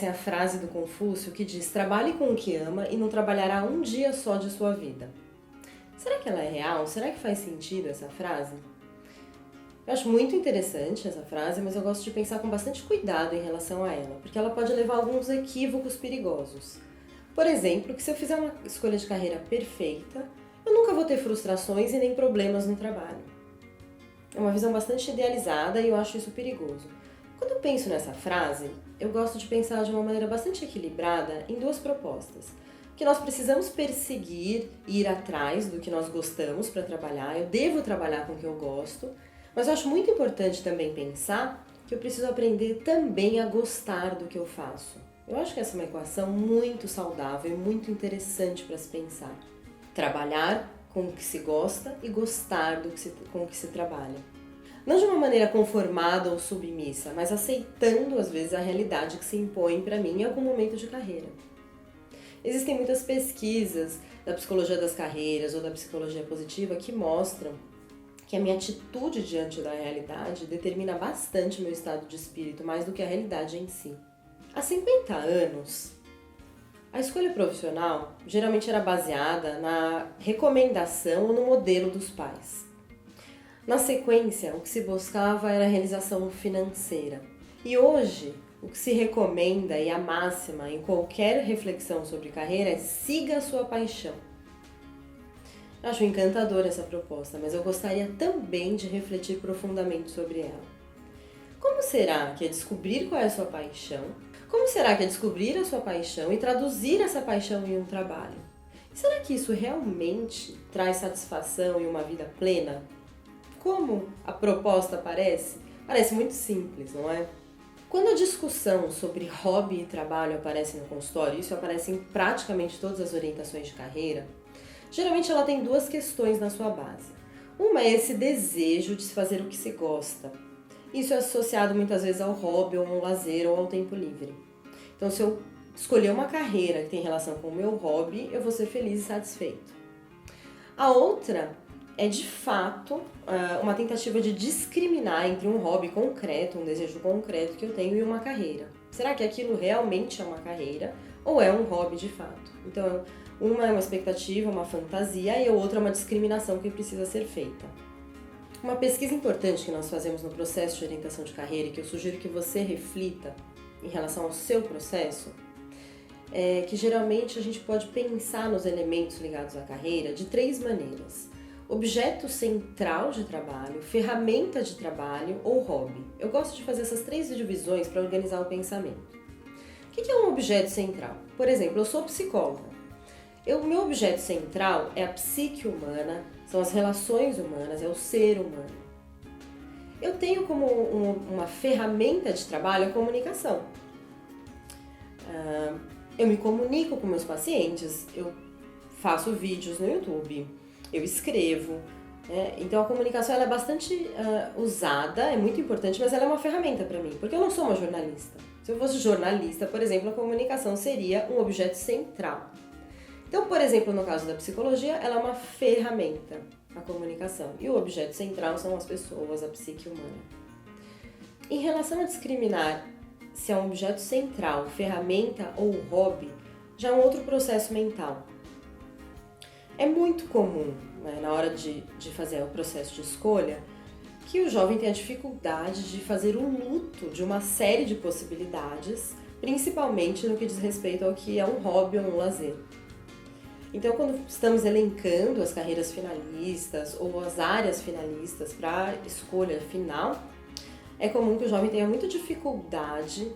conhecem a frase do Confúcio que diz: trabalhe com o que ama e não trabalhará um dia só de sua vida. Será que ela é real? Será que faz sentido essa frase? Eu acho muito interessante essa frase, mas eu gosto de pensar com bastante cuidado em relação a ela, porque ela pode levar a alguns equívocos perigosos. Por exemplo, que se eu fizer uma escolha de carreira perfeita, eu nunca vou ter frustrações e nem problemas no trabalho. É uma visão bastante idealizada e eu acho isso perigoso. Quando eu penso nessa frase, eu gosto de pensar de uma maneira bastante equilibrada em duas propostas. Que nós precisamos perseguir e ir atrás do que nós gostamos para trabalhar, eu devo trabalhar com o que eu gosto, mas eu acho muito importante também pensar que eu preciso aprender também a gostar do que eu faço. Eu acho que essa é uma equação muito saudável e muito interessante para se pensar. Trabalhar com o que se gosta e gostar com o que se trabalha. Não de uma maneira conformada ou submissa, mas aceitando às vezes a realidade que se impõe para mim em algum momento de carreira. Existem muitas pesquisas da psicologia das carreiras ou da psicologia positiva que mostram que a minha atitude diante da realidade determina bastante o meu estado de espírito, mais do que a realidade em si. Há 50 anos, a escolha profissional geralmente era baseada na recomendação ou no modelo dos pais. Na sequência, o que se buscava era a realização financeira. E hoje, o que se recomenda e a máxima em qualquer reflexão sobre carreira é siga a sua paixão. Eu acho encantadora essa proposta, mas eu gostaria também de refletir profundamente sobre ela. Como será que é descobrir qual é a sua paixão? Como será que é descobrir a sua paixão e traduzir essa paixão em um trabalho? Será que isso realmente traz satisfação e uma vida plena? Como a proposta parece? Parece muito simples, não é? Quando a discussão sobre hobby e trabalho aparece no consultório, isso aparece em praticamente todas as orientações de carreira, geralmente ela tem duas questões na sua base. Uma é esse desejo de se fazer o que se gosta. Isso é associado muitas vezes ao hobby, ou ao lazer, ou ao tempo livre. Então, se eu escolher uma carreira que tem relação com o meu hobby, eu vou ser feliz e satisfeito. A outra é, de fato, uma tentativa de discriminar entre um hobby concreto, um desejo concreto que eu tenho e uma carreira. Será que aquilo realmente é uma carreira ou é um hobby de fato? Então, uma é uma expectativa, uma fantasia, e a outra é uma discriminação que precisa ser feita. Uma pesquisa importante que nós fazemos no processo de orientação de carreira e que eu sugiro que você reflita em relação ao seu processo é que geralmente a gente pode pensar nos elementos ligados à carreira de três maneiras: objeto central de trabalho, ferramenta de trabalho ou hobby. Eu gosto de fazer essas três divisões para organizar o pensamento. O que é um objeto central? Por exemplo, eu sou psicóloga. O meu objeto central é a psique humana, são as relações humanas, é o ser humano. Eu tenho como uma ferramenta de trabalho a comunicação. Eu me comunico com meus pacientes, eu faço vídeos no YouTube, eu escrevo. Então a comunicação ela é bastante usada, é muito importante, mas ela é uma ferramenta para mim, porque eu não sou uma jornalista. Se eu fosse jornalista, por exemplo, a comunicação seria um objeto central. Então, por exemplo, no caso da psicologia, ela é uma ferramenta, a comunicação. E o objeto central são as pessoas, a psique humana. Em relação a discriminar se é um objeto central, ferramenta ou hobby, já é um outro processo mental. É muito comum, né, na hora de fazer o processo de escolha, que o jovem tenha dificuldade de fazer o luto de uma série de possibilidades, principalmente no que diz respeito ao que é um hobby ou um lazer. Então, quando estamos elencando as carreiras finalistas ou as áreas finalistas para a escolha final, é comum que o jovem tenha muita dificuldade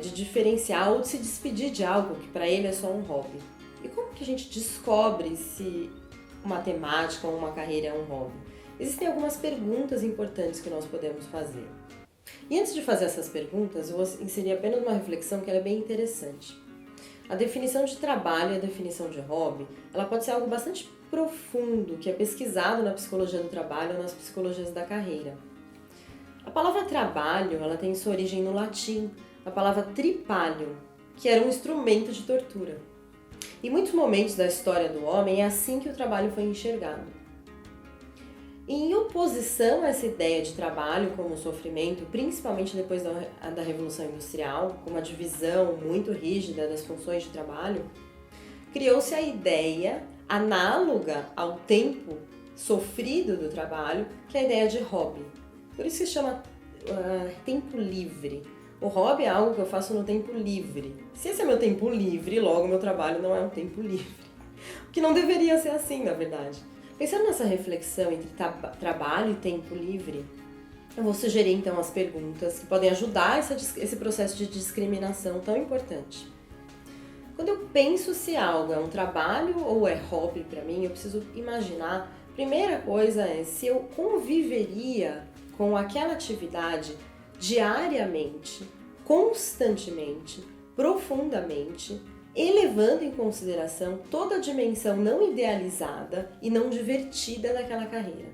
de diferenciar ou de se despedir de algo que para ele é só um hobby. E como que a gente descobre se uma temática ou uma carreira é um hobby? Existem algumas perguntas importantes que nós podemos fazer. E antes de fazer essas perguntas, eu vou inserir apenas uma reflexão que ela é bem interessante. A definição de trabalho e a definição de hobby, ela pode ser algo bastante profundo, que é pesquisado na psicologia do trabalho ou nas psicologias da carreira. A palavra trabalho, ela tem sua origem no latim, a palavra tripalium, que era um instrumento de tortura. Em muitos momentos da história do homem, é assim que o trabalho foi enxergado. E em oposição a essa ideia de trabalho como sofrimento, principalmente depois da Revolução Industrial, com uma divisão muito rígida das funções de trabalho, criou-se a ideia análoga ao tempo sofrido do trabalho, que é a ideia de hobby. Por isso se chama tempo livre. O hobby é algo que eu faço no tempo livre. Se esse é meu tempo livre, logo meu trabalho não é um tempo livre. O que não deveria ser assim, na verdade. Pensando nessa reflexão entre trabalho e tempo livre, eu vou sugerir então as perguntas que podem ajudar esse processo de discriminação tão importante. Quando eu penso se algo é um trabalho ou é hobby para mim, eu preciso imaginar, primeira coisa é se eu conviveria com aquela atividade diariamente, constantemente, profundamente, elevando em consideração toda a dimensão não idealizada e não divertida daquela carreira.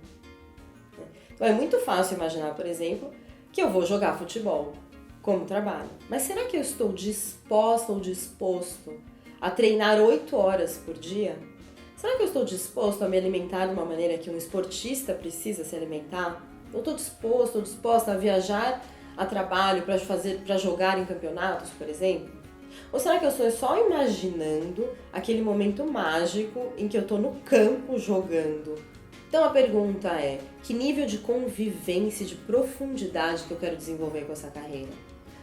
Então é muito fácil imaginar, por exemplo, que eu vou jogar futebol como trabalho. Mas será que eu estou disposta ou disposto a treinar 8 horas por dia? Será que eu estou disposto a me alimentar de uma maneira que um esportista precisa se alimentar? Eu estou disposto ou disposta a viajar a trabalho para jogar em campeonatos, por exemplo? Ou será que eu estou só imaginando aquele momento mágico em que eu estou no campo jogando? Então a pergunta é, que nível de convivência e de profundidade que eu quero desenvolver com essa carreira?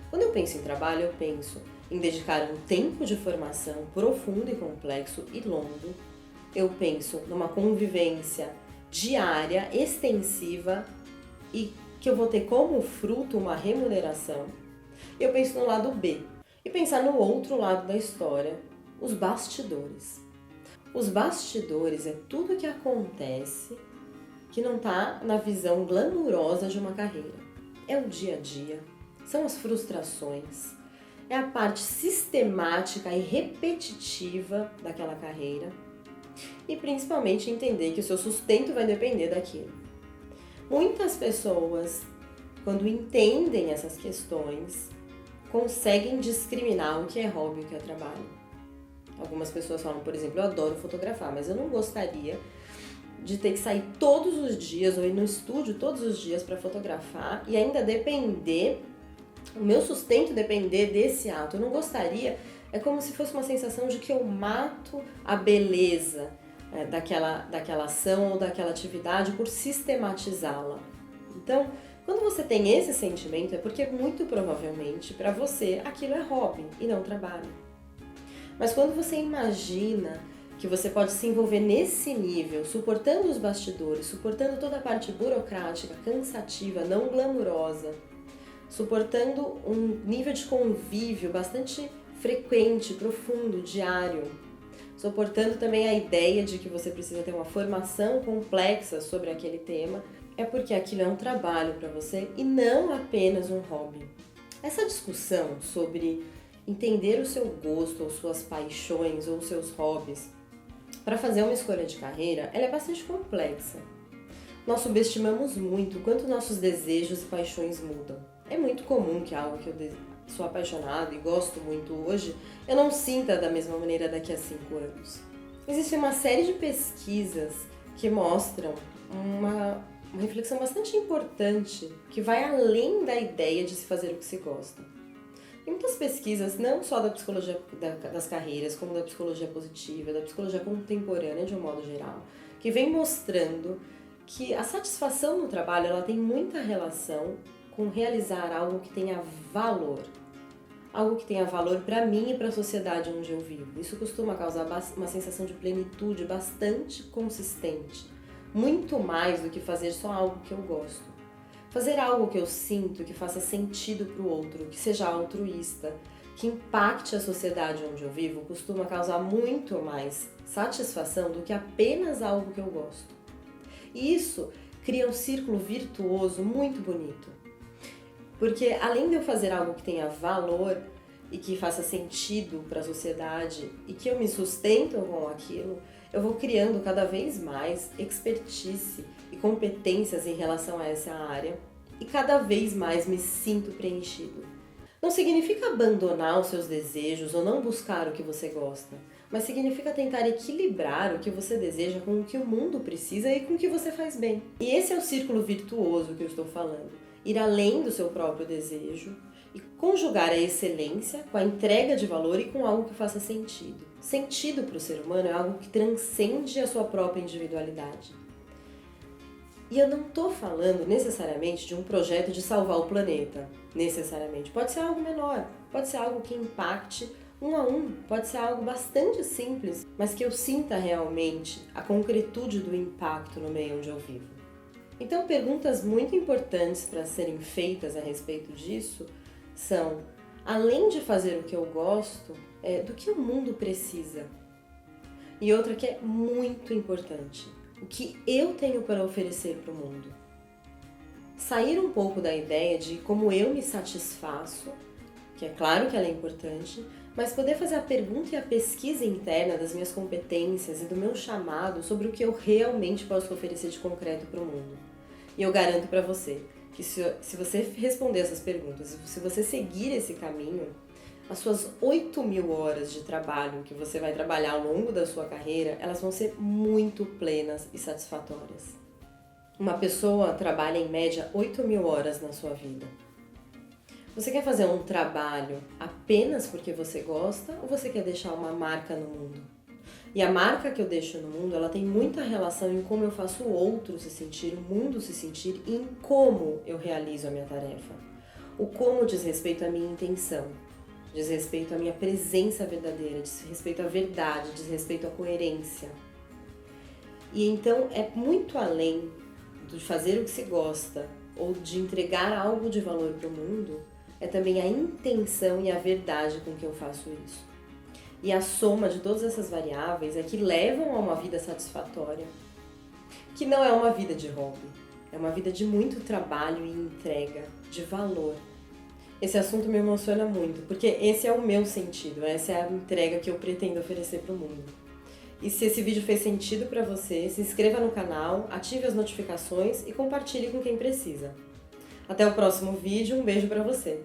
Quando eu penso em trabalho, eu penso em dedicar um tempo de formação profundo e complexo e longo. Eu penso numa convivência diária, extensiva e que eu vou ter como fruto uma remuneração. Eu penso no lado B. E pensar no outro lado da história, os bastidores. Os bastidores é tudo que acontece que não está na visão glamurosa de uma carreira. É o dia a dia, são as frustrações, é a parte sistemática e repetitiva daquela carreira e principalmente entender que o seu sustento vai depender daquilo. Muitas pessoas, quando entendem essas questões, conseguem discriminar o que é hobby e o que é trabalho. Algumas pessoas falam, por exemplo, eu adoro fotografar, mas eu não gostaria de ter que sair todos os dias ou ir no estúdio todos os dias para fotografar e ainda depender, o meu sustento depender desse ato. Eu não gostaria, é como se fosse uma sensação de que eu mato a beleza daquela ação ou daquela atividade por sistematizá-la. Então, quando você tem esse sentimento, é porque muito provavelmente para você aquilo é hobby e não trabalho. Mas quando você imagina que você pode se envolver nesse nível, suportando os bastidores, suportando toda a parte burocrática, cansativa, não glamurosa, suportando um nível de convívio bastante frequente, profundo, diário, suportando também a ideia de que você precisa ter uma formação complexa sobre aquele tema, é porque aquilo é um trabalho para você e não apenas um hobby. Essa discussão sobre entender o seu gosto, ou suas paixões, ou seus hobbies, para fazer uma escolha de carreira, ela é bastante complexa. Nós subestimamos muito o quanto nossos desejos e paixões mudam. É muito comum que algo que eu sou apaixonado e gosto muito hoje, eu não sinta da mesma maneira daqui a 5 anos. Existe uma série de pesquisas que mostram uma reflexão bastante importante que vai além da ideia de se fazer o que se gosta. Tem muitas pesquisas, não só da psicologia das carreiras, como da psicologia positiva, da psicologia contemporânea de um modo geral, que vem mostrando que a satisfação no trabalho ela tem muita relação com realizar algo que tenha valor. Algo que tenha valor para mim e para a sociedade onde eu vivo. Isso costuma causar uma sensação de plenitude bastante consistente. Muito mais do que fazer só algo que eu gosto. Fazer algo que eu sinto, que faça sentido para o outro, que seja altruísta, que impacte a sociedade onde eu vivo, costuma causar muito mais satisfação do que apenas algo que eu gosto. E isso cria um círculo virtuoso muito bonito. Porque além de eu fazer algo que tenha valor e que faça sentido para a sociedade e que eu me sustento com aquilo, eu vou criando cada vez mais expertise e competências em relação a essa área e cada vez mais me sinto preenchido. Não significa abandonar os seus desejos ou não buscar o que você gosta, mas significa tentar equilibrar o que você deseja com o que o mundo precisa e com o que você faz bem. E esse é o círculo virtuoso que eu estou falando. Ir além do seu próprio desejo e conjugar a excelência com a entrega de valor e com algo que faça sentido. Sentido para o ser humano é algo que transcende a sua própria individualidade. E eu não estou falando necessariamente de um projeto de salvar o planeta, necessariamente. Pode ser algo menor, pode ser algo que impacte um a um, pode ser algo bastante simples, mas que eu sinta realmente a concretude do impacto no meio onde eu vivo. Então, perguntas muito importantes para serem feitas a respeito disso são, além de fazer o que eu gosto, do que o mundo precisa? E outra que é muito importante, o que eu tenho para oferecer para o mundo? Sair um pouco da ideia de como eu me satisfaço, que é claro que ela é importante, mas poder fazer a pergunta e a pesquisa interna das minhas competências e do meu chamado sobre o que eu realmente posso oferecer de concreto para o mundo. E eu garanto para você que se você responder essas perguntas, se você seguir esse caminho, as suas 8.000 horas de trabalho que você vai trabalhar ao longo da sua carreira, elas vão ser muito plenas e satisfatórias. Uma pessoa trabalha em média 8.000 horas na sua vida. Você quer fazer um trabalho apenas porque você gosta ou você quer deixar uma marca no mundo? E a marca que eu deixo no mundo, ela tem muita relação em como eu faço o outro se sentir, o mundo se sentir e em como eu realizo a minha tarefa. O como diz respeito à minha intenção, diz respeito à minha presença verdadeira, diz respeito à verdade, diz respeito à coerência. E então é muito além de fazer o que se gosta ou de entregar algo de valor para o mundo, é também a intenção e a verdade com que eu faço isso. E a soma de todas essas variáveis é que levam a uma vida satisfatória, que não é uma vida de hobby, é uma vida de muito trabalho e entrega, de valor. Esse assunto me emociona muito, porque esse é o meu sentido, essa é a entrega que eu pretendo oferecer para o mundo. E se esse vídeo fez sentido para você, se inscreva no canal, ative as notificações e compartilhe com quem precisa. Até o próximo vídeo, um beijo para você!